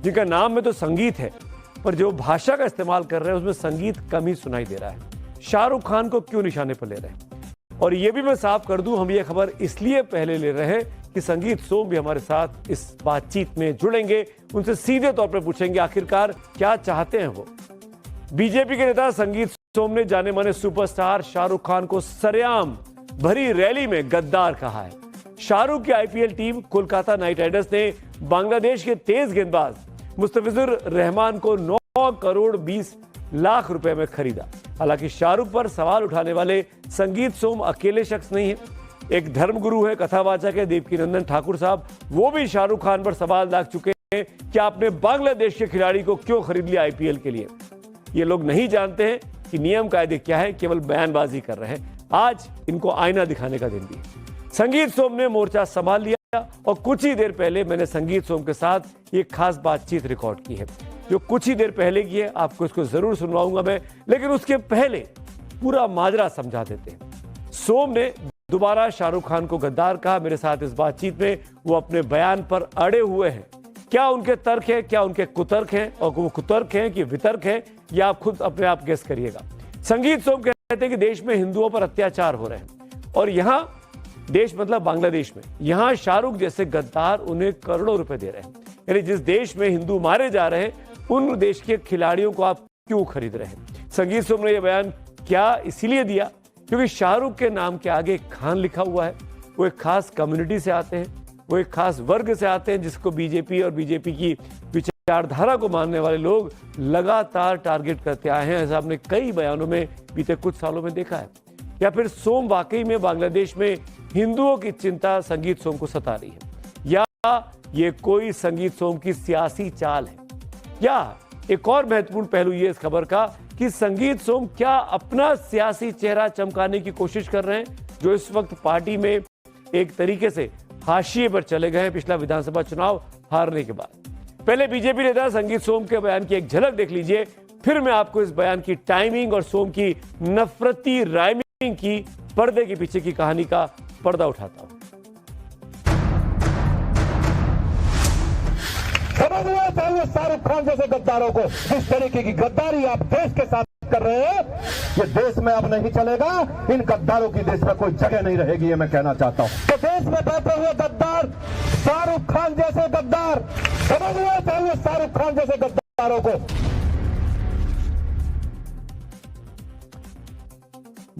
जिनका नाम में तो संगीत है, पर जो भाषा का इस्तेमाल कर रहे हैं उसमें संगीत कम ही सुनाई दे रहा है। शाहरुख खान को क्यों निशाने पर ले रहे हैं? और ये भी मैं साफ कर दूं, हम ये खबर इसलिए पहले ले रहे हैं कि संगीत सोम भी हमारे साथ इस बातचीत में जुड़ेंगे। उनसे सीधे तौर पर पूछेंगे आखिरकार क्या चाहते हैं वो। बीजेपी के नेता संगीत सोम ने जाने माने सुपरस्टार शाहरुख खान को सरेआम भरी रैली में गद्दार कहा है। शाहरुख की IPL team Kolkata Knight Riders ने बांग्लादेश के तेज गेंदबाज मुस्तफिजुर रहमान को 9 करोड़ 20 लाख रुपए में खरीदा। हालांकि शाहरुख पर सवाल उठाने वाले संगीत सोम अकेले शख्स नहीं है। एक धर्मगुरु है, कथावाचक है देवकीनंदन ठाकुर साहब, वो भी शाहरुख खान पर सवाल दाग चुके हैं कि आपने बांग्लादेश के खिलाड़ी को क्यों खरीद लिया आईपीएल के लिए। ये लोग नहीं जानते हैं कि नियम कायदे क्या है, केवल बयानबाजी कर रहे हैं। आज इनको आईना दिखाने का दिन भी है। संगीत सोम ने मोर्चा संभाल लिया और कुछ ही देर पहले मैंने संगीत सोम के साथ एक खास बातचीत रिकॉर्ड की है, जो कुछ ही देर पहले की है। आपको इसको जरूर सुनवाऊंगा मैं, लेकिन उसके पहले पूरा माजरा समझा देते हैं। सोम ने दोबारा शाहरुख खान को गद्दार कहा। मेरे साथ इस बातचीत में वो अपने बयान पर अड़े हुए हैं। क्या उनके तर्क है, क्या उनके कुतर्क हैं, और वो कुतर्क हैं कि वितर्क हैं, या आप खुद अपने आप गेस करिएगा। संगीत सोम कहते हैं कि देश में हिंदुओं पर अत्याचार हो रहे हैं और यहां देश मतलब बांग्लादेश में, यहां शाहरुख जैसे गद्दार उन्हें करोड़ों रुपए दे रहे हैं। यानी जिस देश में हिंदू मारे जा रहे हैं उन देश के खिलाड़ियों को आप क्यों खरीद रहे हैं? संगीत सोम ने यह बयान क्या इसीलिए दिया क्योंकि शाहरुख के नाम के आगे खान लिखा हुआ है। वो एक खास कम्युनिटी से आते हैं, वो एक खास वर्ग से आते हैं जिसको बीजेपी और बीजेपी की विचारधारा को मानने वाले लोग लगातार टारगेट करते आए हैं। ऐसा आपने कई बयानों में बीते कुछ सालों में देखा है। या फिर सोम वाकई में बांग्लादेश में हिंदुओं की चिंता संगीत सोम को सता रही है, या ये कोई संगीत सोम की सियासी चाल है? या एक और महत्वपूर्ण पहलू ये इस खबर का कि संगीत सोम क्या अपना सियासी चेहरा चमकाने की कोशिश कर रहे हैं, जो इस वक्त पार्टी में एक तरीके से हाशिए पर चले गए हैं पिछला विधानसभा चुनाव हारने के बाद। पहले बीजेपी नेता संगीत सोम के बयान की एक झलक देख लीजिए, फिर मैं आपको इस बयान की टाइमिंग और सोम की नफरती राइमिंग की पर्दे के पीछे की कहानी का पर्दा उठाता हूं। शाहरुख खान जैसे गद्दारों को जिस तरीके की गद्दारी आप देश के साथ कर रहे हैं, ये देश में अब नहीं चलेगा। इन गद्दारों की देश में कोई जगह नहीं रहेगी, ये मैं कहना चाहता हूं। तो देश में बैठे हुए गद्दार शाहरुख खान जैसे गद्दार, समझ हुए चाहिए शाहरुख खान जैसे गद्दारों को।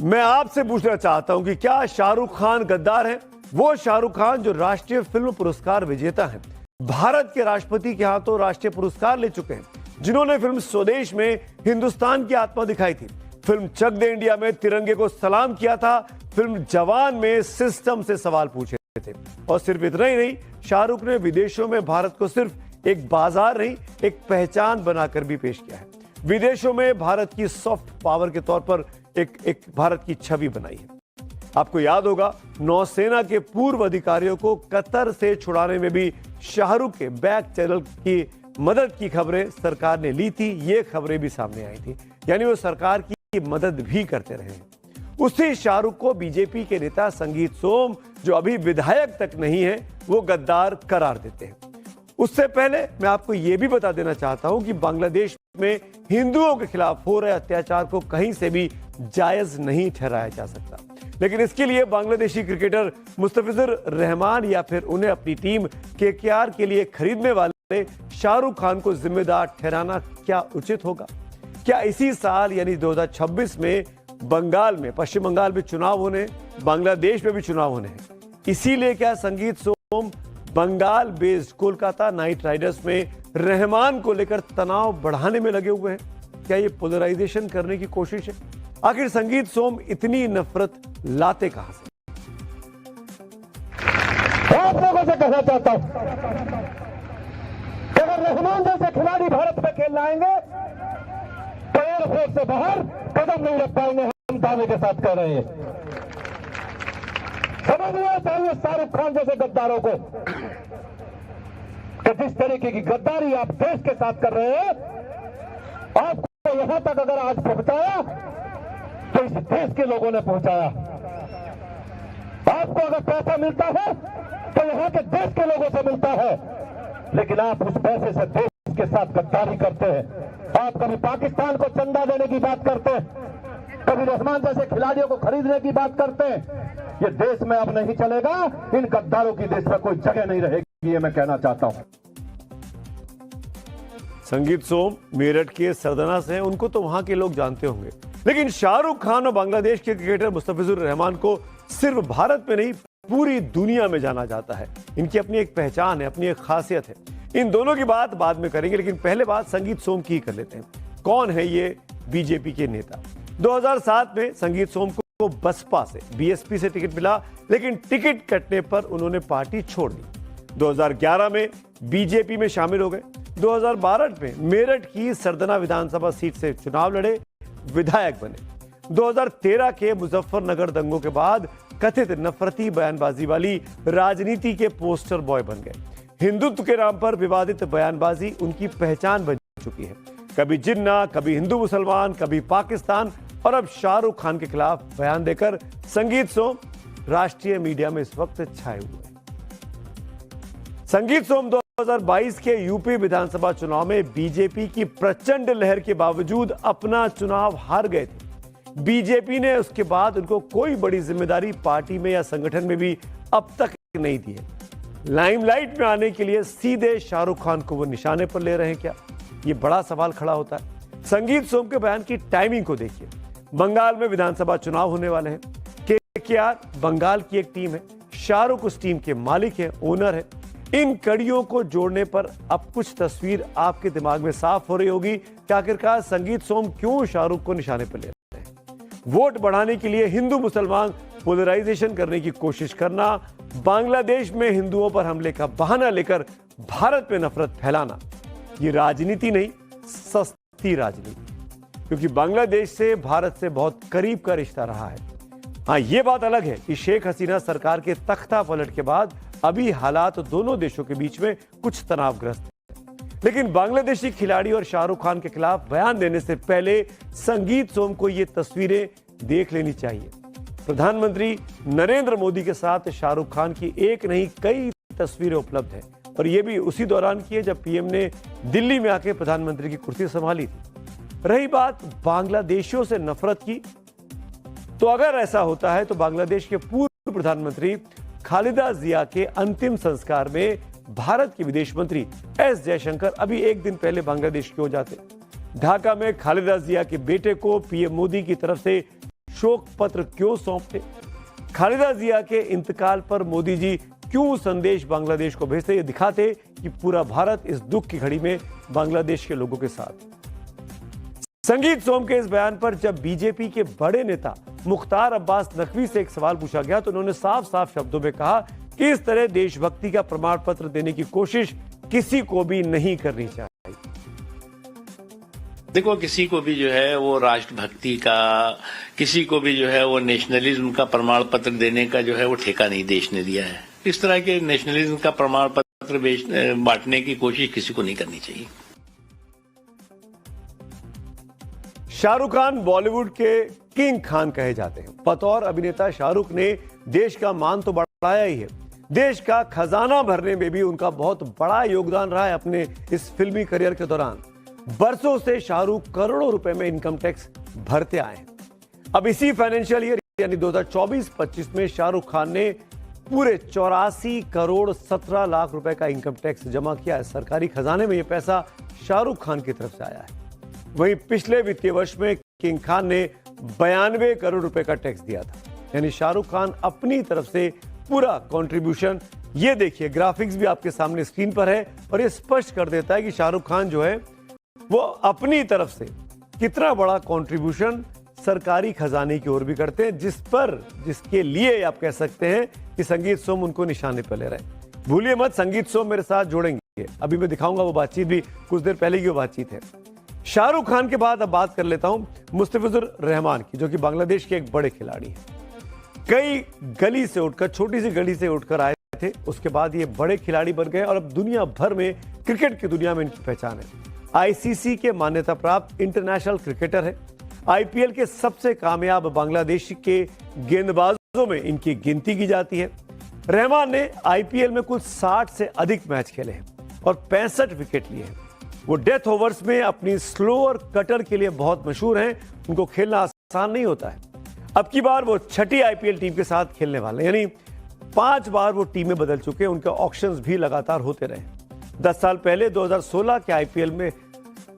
मैं आपसे पूछना चाहता हूं कि क्या शाहरुख खान गद्दार है? वो शाहरुख खान जो राष्ट्रीय फिल्म पुरस्कार विजेता है, भारत के राष्ट्रपति के हाथों राष्ट्रीय पुरस्कार ले चुके हैं, जिन्होंने फिल्म स्वदेश में हिंदुस्तान की आत्मा दिखाई थी, फिल्म चक दे इंडिया में तिरंगे को सलाम किया था, फिल्म जवान में सिस्टम से सवाल पूछे थे। और सिर्फ इतना ही नहीं, शाहरुख ने विदेशों में भारत को सिर्फ एक बाजार नहीं, एक पहचान बनाकर भी पेश किया है। विदेशों में भारत की सॉफ्ट पावर के तौर पर एक भारत की छवि बनाई है। आपको याद होगा, नौसेना के पूर्व अधिकारियों को कतर से छुड़ाने में भी शाहरुख के बैक चैनल की मदद की खबरें सरकार ने ली थी। ये खबरें भी सामने आई थी, यानी वो सरकार की मदद भी करते रहे हैं। उसी शाहरुख को बीजेपी के नेता संगीत सोम, जो अभी विधायक तक नहीं है, वो गद्दार करार देते हैं। उससे पहले मैं आपको यह भी बता देना चाहता हूं कि बांग्लादेश में हिंदुओं के खिलाफ हो रहे अत्याचार को कहीं से भी जायज नहीं ठहराया जा सकता। लेकिन इसके लिए बांग्लादेशी क्रिकेटर मुस्तफिजुर रहमान या फिर उन्हें अपनी टीम केकेआर के लिए खरीदने वाले शाहरुख खान को जिम्मेदार ठहराना क्या उचित होगा? क्या इसी साल यानी 2026 में बंगाल में, पश्चिम बंगाल में चुनाव होने, बांग्लादेश में भी चुनाव होने हैं, इसीलिए क्या Sangeet Som Bengal based Kolkata Knight Riders में रहमान को लेकर तनाव बढ़ाने में लगे हुए हैं? क्या ये पोलराइजेशन करने की कोशिश है? आखिर संगीत सोम इतनी नफरत लाते कहां से? आप लोगों से कहना चाहता हूं, अगर रहमान जैसे खिलाड़ी भारत में खेलने आएंगे तो एयरपोर्ट से बाहर कदम नहीं रख पाएंगे, हम दावे के साथ कह रहे हैं। समझना चाहिए शाहरुख खान जैसे गद्दारों को कि जिस तरीके की गद्दारी आप देश के साथ कर रहे हैं, आपको यहां तक अगर आज पहुंचाया तो इस देश के लोगों ने पहुंचाया। आपको अगर पैसा मिलता है तो यहां के देश के लोगों से मिलता है, लेकिन आप उस पैसे से देश के साथ गद्दारी करते हैं। आप कभी पाकिस्तान को चंदा देने की बात करते हैं, कभी रहमान जैसे खिलाड़ियों को खरीदने की बात करते हैं। ये देश में अब नहीं चलेगा। इन गद्दारों की देश में कोई जगह नहीं रहेगी, ये मैं कहना चाहता हूं। संगीत सोम मेरठ के सरदना से हैं, उनको तो वहां के लोग जानते होंगे, लेकिन शाहरुख खान और बांग्लादेश के क्रिकेटर मुस्तफिजुर रहमान को सिर्फ भारत में नहीं पूरी दुनिया में जाना जाता है। इनकी अपनी एक पहचान है, अपनी एक खासियत है। इन दोनों की बात बाद में करेंगे, लेकिन पहले बात संगीत सोम की कर लेते हैं। कौन है ये बीजेपी के नेता? 2007 में संगीत सोम को बसपा से बीएसपी से टिकट मिला, लेकिन टिकट कटने पर उन्होंने पार्टी छोड़ दी। 2011 में बीजेपी में शामिल हो गए। 2012 में मेरठ की सरदना विधानसभा सीट से चुनाव लड़े, विधायक बने। 2013 के मुजफ्फरनगर दंगों के बाद कथित नफरती बयानबाजी वाली राजनीति के पोस्टर बॉय बन गए। हिंदुत्व के नाम पर विवादित बयानबाजी उनकी पहचान बन चुकी है। कभी जिन्ना, कभी हिंदू मुसलमान, कभी पाकिस्तान, और अब शाहरुख खान के खिलाफ बयान देकर संगीत सोम राष्ट्रीय मीडिया में इस वक्त छाए हुए हैं। संगीत सोम 2022 के यूपी विधानसभा चुनाव में बीजेपी की प्रचंड लहर के बावजूद अपना चुनाव हार गए थे। बीजेपी ने उसके बाद उनको कोई बड़ी जिम्मेदारी पार्टी में या संगठन में भी अब तक नहीं दी है। लाइमलाइट में आने के लिए सीधे शाहरुख खान को वो निशाने पर ले रहे हैं क्या? ये बड़ा सवाल खड़ा होता है। संगीत सोम के बयान की टाइमिंग को देखिए। बंगाल में विधानसभा चुनाव होने वाले हैं। केकेआर बंगाल की एक टीम है, शाहरुख उस टीम के मालिक हैं, ओनर है। इन कड़ियों को जोड़ने पर अब कुछ तस्वीर आपके दिमाग में साफ हो रही होगी कि आखिरकार संगीत सोम क्यों शाहरुख को निशाने पर ले रहे हैं। वोट बढ़ाने के लिए हिंदू मुसलमान पोलराइजेशन करने की कोशिश करना, बांग्लादेश में हिंदुओं पर हमले का बहाना लेकर भारत में नफरत फैलाना, ये राजनीति नहीं, सस्ती राजनीति, क्योंकि बांग्लादेश से भारत से बहुत करीब का रिश्ता रहा है। हाँ, ये बात अलग है कि शेख हसीना सरकार के तख्ता पलट के बाद अभी हालात दोनों देशों के बीच में कुछ तनावग्रस्त है। लेकिन बांग्लादेशी खिलाड़ी और शाहरुख खान के खिलाफ बयान देने से पहले संगीत सोम को ये तस्वीरें देख लेनी चाहिए। प्रधानमंत्री नरेंद्र मोदी के साथ शाहरुख खान की एक नहीं कई तस्वीरें उपलब्ध हैं, और ये भी उसी दौरान की है जब पीएम ने दिल्ली में आके प्रधानमंत्री की कुर्सी संभाली थी। रही बात बांग्लादेशियों से नफरत की, तो अगर ऐसा होता है तो बांग्लादेश के पूर्व प्रधानमंत्री खालिदा जिया के अंतिम संस्कार में भारत के विदेश मंत्री एस जयशंकर अभी एक दिन पहले बांग्लादेश क्यों जाते? ढाका में खालिदा जिया के बेटे को पीएम मोदी की तरफ से शोक पत्र क्यों सौंपते? खालिदा जिया के इंतकाल पर मोदी जी क्यों संदेश बांग्लादेश को भेजते? ये दिखाते कि पूरा भारत इस दुख की घड़ी में बांग्लादेश के लोगों के साथ। संगीत सोम के इस बयान पर जब बीजेपी के बड़े नेता मुख्तार अब्बास नकवी से एक सवाल पूछा गया तो उन्होंने साफ साफ शब्दों में कहा कि इस तरह देशभक्ति का प्रमाण पत्र देने की कोशिश किसी को भी नहीं करनी चाहिए। देखो, किसी को भी जो है वो राष्ट्रभक्ति का, किसी को भी जो है वो नेशनलिज्म का प्रमाण पत्र देने का जो है वो ठेका नहीं देश ने दिया है। इस तरह के नेशनलिज्म का प्रमाण पत्र बांटने की कोशिश किसी को नहीं करनी चाहिए। शाहरुख खान बॉलीवुड के किंग खान कहे जाते हैं। बतौर अभिनेता शाहरुख ने देश का मान तो बढ़ाया ही है, देश का खजाना भरने में भी उनका बहुत बड़ा योगदान रहा है। अपने इस फिल्मी करियर के दौरान बरसों से शाहरुख करोड़ों रुपए में इनकम टैक्स भरते आए हैं। अब इसी फाइनेंशियल ईयर यानी 2024-25 में शाहरुख खान ने पूरे 84 करोड़ 17 लाख रुपए का इनकम टैक्स जमा किया है। सरकारी खजाने में यह पैसा शाहरुख खान की तरफ से आया है। वहीं पिछले वित्तीय वर्ष में किंग खान ने 92 करोड़ रुपए का टैक्स दिया था। यानी शाहरुख खान अपनी तरफ से पूरा कंट्रीब्यूशन, ये देखिए ग्राफिक्स भी आपके सामने स्क्रीन पर है, और ये स्पष्ट कर देता है कि शाहरुख खान जो है वो अपनी तरफ से कितना बड़ा कंट्रीब्यूशन सरकारी खजाने की ओर भी करते हैं, जिसके लिए आप कह सकते हैं कि संगीत सोम उनको निशाने पर ले रहे हैं। भूलिए मत, संगीत सोम मेरे साथ जोड़ेंगे। अभी मैं दिखाऊंगा वो बातचीत भी, कुछ देर पहले की वो बातचीत है। शाहरुख खान के बाद अब बात कर लेता हूं मुस्तफिजुर रहमान की, जो कि बांग्लादेश के एक बड़े खिलाड़ी हैं। कई गली से उठकर, छोटी सी गली से उठकर आए थे, उसके बाद ये बड़े खिलाड़ी बन गए और अब दुनिया भर में क्रिकेट की दुनिया में इनकी पहचान है। आईसीसी के मान्यता प्राप्त इंटरनेशनल क्रिकेटर है। आईपीएल के सबसे कामयाब बांग्लादेश के गेंदबाजों में इनकी गिनती की जाती है। रहमान ने आईपीएल में कुल 60 से अधिक मैच खेले हैं और 65 विकेट लिए हैं। वो डेथ ओवर्स में अपनी स्लो और कटर के लिए बहुत मशहूर हैं। उनको खेलना आसान नहीं होता है। अब की बार वो छठी आईपीएल टीम के साथ खेलने वाले हैं, यानी 5 बार वो टीमें बदल चुके हैं। उनके ऑक्शंस भी लगातार होते रहे। 10 साल पहले 2016 के आईपीएल में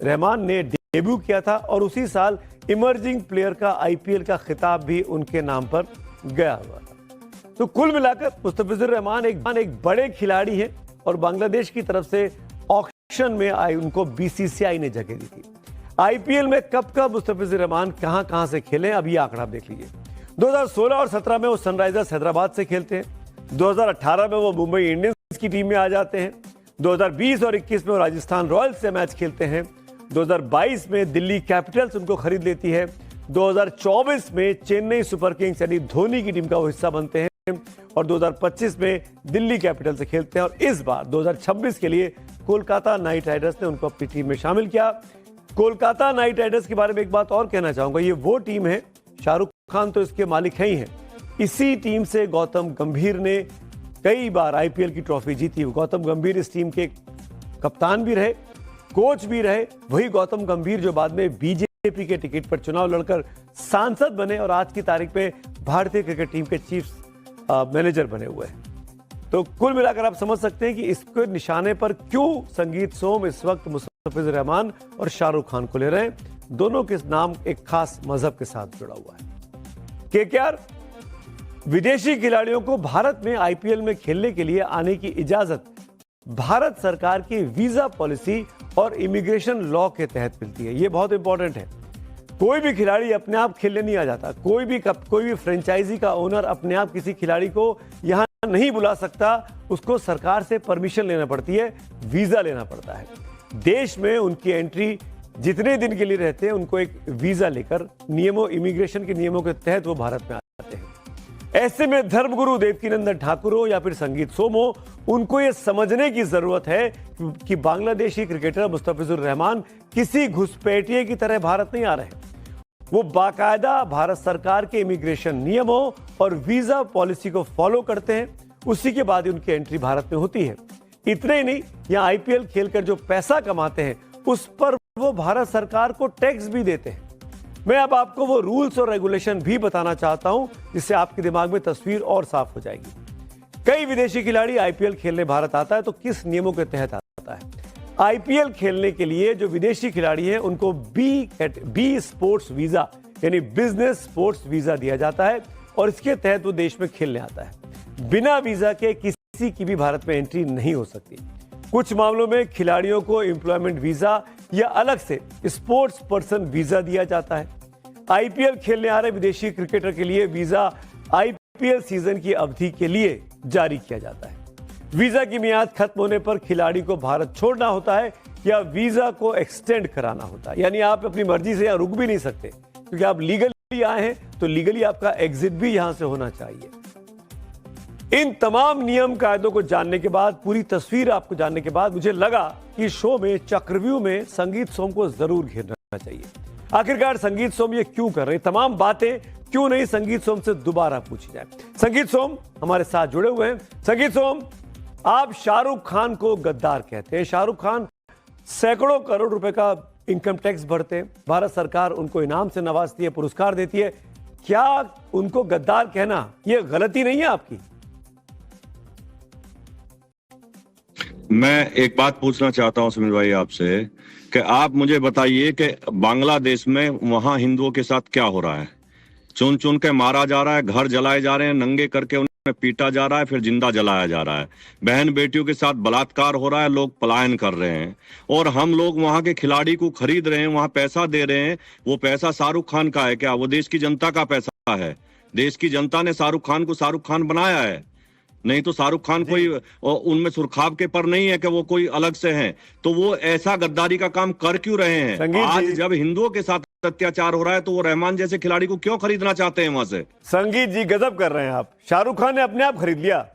रहमान ने डेब्यू किया था और उसी साल इमर्जिंग प्लेयर का आईपीएल का खिताब भी उनके नाम पर गया हुआ था। तो कुल मिलाकर मुस्तफिजुर रहमान एक बड़े खिलाड़ी हैं और बांग्लादेश की तरफ से ऑक्शन में उनको बीसीसीआई ने जगह दी थी। आईपीएल में कब मुस्तफिजुर रहमान कहां से खेले, अब ये आंकड़ा आप देख लीजिए। 2016 और 17 में वो सनराइजर्स हैदराबाद से खेलते हैं। 2018 में वो मुंबई इंडियंस की टीम में आ जाते हैं। 2020 और 21 में वो राजस्थान रॉयल्स से मैच खेलते हैं। 2022 में दिल्ली कैपिटल्स उनको खरीद लेती है। 2024 में चेन्नई सुपर किंग्स यानी धोनी की टीम का वो हिस्सा बनते हैं और 2025 में दिल्ली कैपिटल से खेलते हैं। और इस बार 2026 के लिए कोलकाता नाइट राइडर्स ने उनको अपनी टीम में शामिल किया। कोलकाता नाइट राइडर्स के बारे में एक बात और कहना चाहूंगा, ये वो टीम है, शाहरुख खान तो इसके मालिक है ही हैं। इसी टीम से गौतम गंभीर ने कई बार आईपीएल की ट्रॉफी जीती। गौतम गंभीर इस टीम के कप्तान भी रहे, कोच भी रहे। वही गौतम गंभीर जो बाद में बीजेपी के टिकट पर चुनाव लड़कर सांसद बने और आज की तारीख में भारतीय क्रिकेट टीम के चीफ मैनेजर बने हुए हैं। तो कुल मिलाकर आप समझ सकते हैं कि इसके निशाने पर क्यों संगीत सोम इस वक्त मुस्तफिजुर रहमान और शाहरुख खान को ले रहे हैं। दोनों के नाम एक खास मजहब के साथ जुड़ा हुआ है। केकेआर विदेशी खिलाड़ियों को भारत में आईपीएल में खेलने के लिए आने की इजाजत भारत सरकार की वीजा पॉलिसी और इमिग्रेशन लॉ के तहत मिलती है। यह बहुत इंपॉर्टेंट है। कोई भी खिलाड़ी अपने आप खेलने नहीं आ जाता। कोई भी फ्रेंचाइजी का ओनर अपने आप किसी खिलाड़ी को यहां नहीं बुला सकता। उसको सरकार से परमिशन लेना पड़ती है, वीजा लेना पड़ता है। देश में उनकी एंट्री जितने दिन के लिए रहते हैं उनको एक वीजा लेकर इमिग्रेशन के नियमों के तहत वो भारत में आते हैं। ऐसे में धर्मगुरु देवकीनंदन ठाकुर हो या फिर संगीत सोम हो, उनको यह समझने की जरूरत है कि बांग्लादेशी क्रिकेटर मुस्तफिजुर रहमान किसी घुसपैठिए की तरह भारत नहीं आ रहे। वो बाकायदा भारत सरकार के इमिग्रेशन नियमों और वीजा पॉलिसी को फॉलो करते हैं। उसी के बाद ही उनकी एंट्री भारत में होती है। इतने ही नहीं, यहां आईपीएल खेलकर जो पैसा कमाते हैं उस पर वो भारत सरकार को टैक्स भी देते हैं। मैं अब आपको वो रूल्स और रेगुलेशन भी बताना चाहता हूं जिससे आपके दिमाग में तस्वीर और साफ हो जाएगी। कई विदेशी खिलाड़ी आईपीएल खेलने भारत आता है तो किस नियमों के तहत आता है? आईपीएल खेलने के लिए जो विदेशी खिलाड़ी हैं उनको बी स्पोर्ट्स वीजा यानी बिजनेस स्पोर्ट्स वीजा दिया जाता है और इसके तहत वो देश में खेलने आता है। बिना वीजा के किसी की भी भारत में एंट्री नहीं हो सकती। कुछ मामलों में खिलाड़ियों को एम्प्लॉयमेंट वीजा या अलग से स्पोर्ट्स पर्सन वीजा दिया जाता है। आईपीएल खेलने आ रहे विदेशी क्रिकेटर के लिए वीजा आईपीएल सीजन की अवधि के लिए जारी किया जाता है। वीजा की मियाद खत्म होने पर खिलाड़ी को भारत छोड़ना होता है या वीजा को एक्सटेंड कराना होता है। यानी आप अपनी मर्जी से यहां रुक भी नहीं सकते, क्योंकि आप लीगली आए हैं तो लीगली आपका एग्जिट भी यहां से होना चाहिए। इन तमाम नियम कायदों को जानने के बाद, पूरी तस्वीर आपको जानने के बाद, मुझे लगा कि शो में चक्रव्यूह में संगीत सोम को जरूर घेरना चाहिए। आखिरकार संगीत सोम ये क्यों कर रहे हैं? तमाम बातें क्यों नहीं संगीत सोम से दोबारा पूछी जाए। संगीत सोम हमारे साथ जुड़े हुए हैं। संगीत सोम, आप शाहरुख खान को गद्दार कहते हैं। शाहरुख खान सैकड़ों करोड़ रुपए का इनकम टैक्स भरते हैं। भारत सरकार उनको इनाम से नवाजती है, पुरस्कार देती है। क्या उनको गद्दार कहना यह गलती नहीं है आपकी? मैं एक बात पूछना चाहता हूं सुमित भाई आपसे कि आप मुझे बताइए कि बांग्लादेश में वहां हिंदुओं के साथ क्या हो रहा है? चुन चुन के मारा जा रहा है, घर जलाए जा रहे हैं, नंगे करके उन्हें पीटा जा रहा है, फिर जिंदा जलाया जा रहा है, बहन बेटियों के साथ बलात्कार हो रहा है, लोग पलायन कर रहे हैं और हम लोग वहां के खिलाड़ी को खरीद रहे हैं, वहां पैसा दे रहे हैं। वो पैसा शाहरुख खान का है क्या? वो देश की जनता का पैसा है। देश की जनता ने शाहरुख खान को शाहरुख खान बनाया है, नहीं तो शाहरुख खान कोई उनमें सुरखाब के पर नहीं है कि वो कोई अलग से हैं। तो वो ऐसा गद्दारी का काम कर क्यों रहे हैं? आज जब हिंदुओं के साथ अत्याचार हो रहा है तो वो रहमान जैसे खिलाड़ी को क्यों खरीदना चाहते हैं वहां से? संगीत जी, गजब कर रहे हैं आप। शाहरुख खान ने अपने आप खरीद लिया।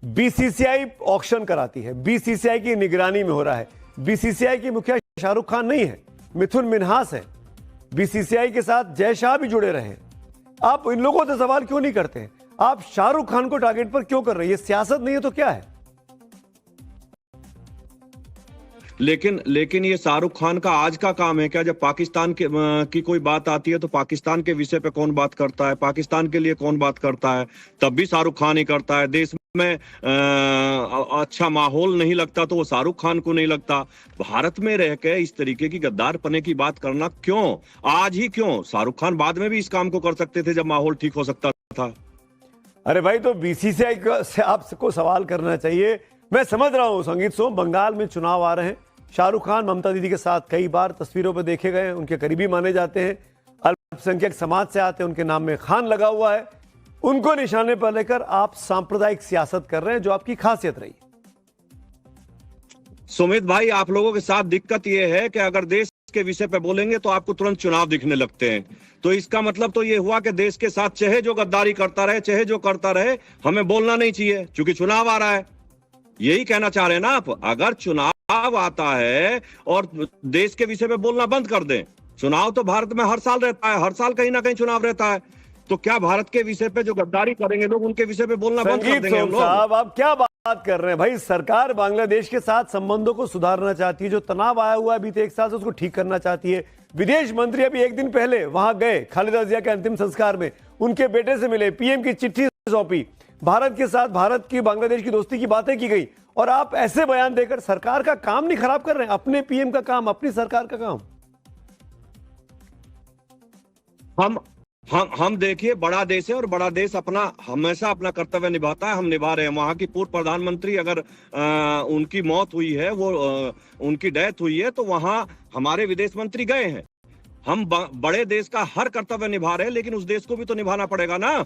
बीसीसीआई ऑक्शन कराती है, बीसीसीआई की निगरानी में हो रहा है। बीसीसीआई की मुखिया शाहरुख खान नहीं है, मिथुन मिन्हास है। बीसीसीआई के साथ जय शाह भी जुड़े रहे। आप इन लोगों से सवाल क्यों नहीं करते हैं? आप शाहरुख खान को टारगेट पर क्यों कर रहे हैं? ये सियासत नहीं है तो क्या है? लेकिन ये शाहरुख खान का आज का काम है क्या? जब पाकिस्तान की कोई बात आती है तो पाकिस्तान के विषय पे कौन बात करता है, पाकिस्तान के लिए कौन बात करता है? तब भी शाहरुख खान ही करता है। देश में अच्छा माहौल नहीं लगता तो वो शाहरुख खान को नहीं लगता। भारत में रह के इस तरीके की गद्दारपने की बात करना क्यों? आज ही क्यों? शाहरुख खान बाद में भी इस काम को कर सकते थे जब माहौल ठीक हो सकता था। अरे भाई, तो बीसीसीआई से आपको सवाल करना चाहिए। मैं समझ रहा हूं संगीत सोम, बंगाल में चुनाव आ रहे हैं, शाहरुख खान ममता दीदी के साथ कई बार तस्वीरों पर देखे गए, उनके करीबी माने जाते हैं, अल्पसंख्यक समाज से आते हैं, उनके नाम में खान लगा हुआ है, उनको निशाने पर लेकर आप सांप्रदायिक सियासत कर रहे हैं, जो आपकी खासियत रही। सुमित भाई, आप लोगों के साथ दिक्कत यह है कि अगर देश के विषय पे बोलेंगे तो आपको तुरंत चुनाव दिखने लगते हैं। तो इसका मतलब तो ये हुआ कि देश के साथ चाहे जो गद्दारी करता रहे, चाहे जो करता रहे, हमें बोलना नहीं चाहिए क्योंकि चुनाव आ रहा है। यही कहना चाह रहे हैं ना आप? अगर चुनाव आता है और देश के विषय पे बोलना बंद कर दें। चुनाव तो भारत में हर साल रहता है, हर साल कहीं ना कहीं चुनाव रहता है। तो क्या भारत के विषय पे जो गद्दारी करेंगे लोग, उनके विषय पे बोलना बंद कर देंगे हम लोग? साहब, आप क्या बात कर रहे हैं भाई? सरकार बांग्लादेश के साथ संबंधों को सुधारना चाहती है, जो तनाव आया हुआ है बीते एक साल से उसको ठीक करना चाहती है। विदेश मंत्री अभी एक दिन पहले वहां गए, खालिदा जिया के अंतिम संस्कार में उनके बेटे से मिले, पीएम की चिट्ठी सौंपी, भारत के साथ भारत की बांग्लादेश की दोस्ती की बातें की गई, और आप ऐसे बयान देकर सरकार का काम नहीं खराब कर रहे हैं, अपने पीएम का काम, अपनी सरकार का काम। हम देखिए, बड़ा देश है और बड़ा देश हमेशा अपना कर्तव्य निभाता है। हम निभा रहे हैं। वहां की पूर्व प्रधानमंत्री अगर उनकी मौत हुई है, उनकी डेथ हुई है, तो वहां हमारे विदेश मंत्री गए हैं। हम बड़े देश का हर कर्तव्य निभा रहे हैं, लेकिन उस देश को भी तो निभाना पड़ेगा ना।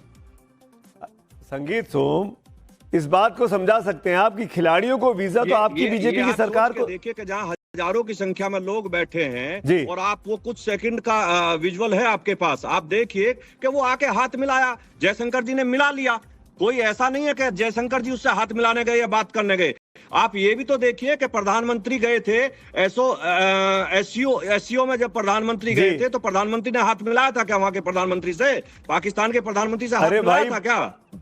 संगीत सोम, इस बात को समझा सकते हैं आप कि खिलाड़ियों को वीजा तो आपकी बीजेपी की सरकार को, देखिए कि जहां हजारों की संख्या में लोग बैठे हैं और आप वो कुछ सेकंड का विजुअल है आपके पास, आप देखिए कि वो आके हाथ मिलाया, जयशंकर जी ने मिला लिया। कोई ऐसा नहीं है कि जयशंकर जी उससे हाथ मिलाने गए या बात करने गए। आप ये भी तो देखिए कि प्रधानमंत्री गए थे एससीओ में, जब प्रधानमंत्री गए थे तो प्रधानमंत्री ने हाथ मिलाया था क्या वहां के प्रधानमंत्री से? पाकिस्तान के प्रधानमंत्री से हाथ मिलाया था क्या?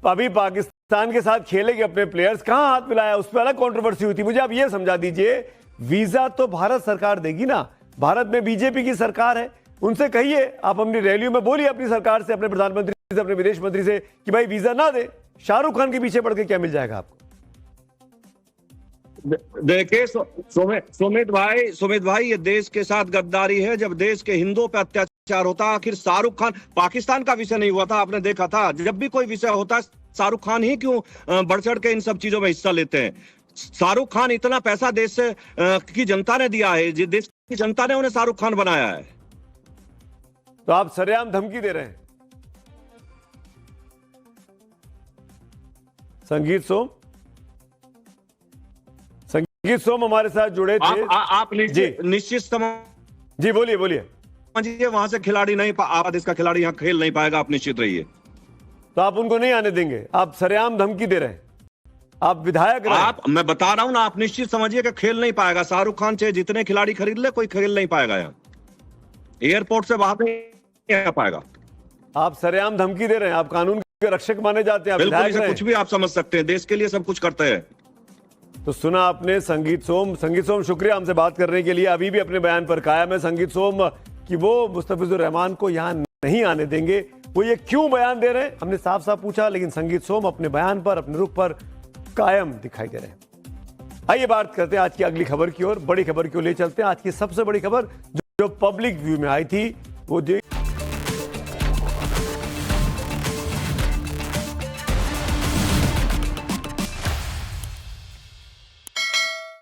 अभी पाकिस्तान के साथ खेलेंगे अपने प्लेयर्स, कहां हाथ मिलाया? उस पर अलग कंट्रोवर्सी हुई थी। मुझे आप ये समझा दीजिए, वीजा तो भारत सरकार देगी ना, भारत में बीजेपी की सरकार है, उनसे कहिए, आप अपनी रैलियों में बोलिए अपनी सरकार से, अपने प्रधानमंत्री से, अपने विदेश मंत्री से कि भाई वीजा ना दे। शाहरुख खान के पीछे पड़ के क्या मिल जाएगा आपको? देखिए सुमित भाई, ये देश के साथ गद्दारी है। जब देश के हिंदुओं पर अत्याचार होता है, आखिर शाहरुख खान, पाकिस्तान का विषय नहीं हुआ था, आपने देखा था, जब भी कोई विषय होता है शाहरुख खान ही क्यों बढ़ चढ़ के इन सब चीजों में हिस्सा लेते हैं? शाहरुख खान, इतना पैसा देश से की जनता ने दिया है, देश की जनता ने उन्हें शाहरुख खान बनाया है। तो आप सरेआम धमकी दे रहे हैं? संगीत सोम हमारे साथ जुड़े थे। आप निश्चित जी बोलिए। वहां से खिलाड़ी नहीं, देश का खिलाड़ी यहाँ खेल नहीं पाएगा, आप निश्चित रहिए। तो आप उनको नहीं आने देंगे? आप सरेआम धमकी दे रहे हैं, आप विधायक रहे। मैं बता रहा हूं ना, आप निश्चित समझिए कि खेल नहीं पाएगा। शाहरुख खान चाहे जितने खिलाड़ी खरीद ले, कोई खेल नहीं पाएगा यहाँ, एयरपोर्ट से बाहर नहीं आ पाएगा। आप सरेआम धमकी दे रहे हैं, आप कानून के रक्षक माने जाते हैं, बिल्कुल, कुछ भी आप समझ सकते हैं, देश के लिए सब कुछ करते हैं। तो सुना आपने संगीत सोम, शुक्रिया हमसे बात करने के लिए। अभी भी अपने बयान पर कायम है संगीत सोम कि वो मुस्तफिजुर रहमान को यहां नहीं आने देंगे। वो ये क्यों बयान दे रहे हैं हमने साफ साफ पूछा, लेकिन संगीत सोम अपने बयान पर, अपने रुख पर कायम दिखाई दे रहे हैं। आइए बात करते हैं आज की अगली खबर की ओर। बड़ी खबर क्यों ले चलते हैं। आज की सबसे बड़ी खबर जो पब्लिक व्यू में आई थी, वो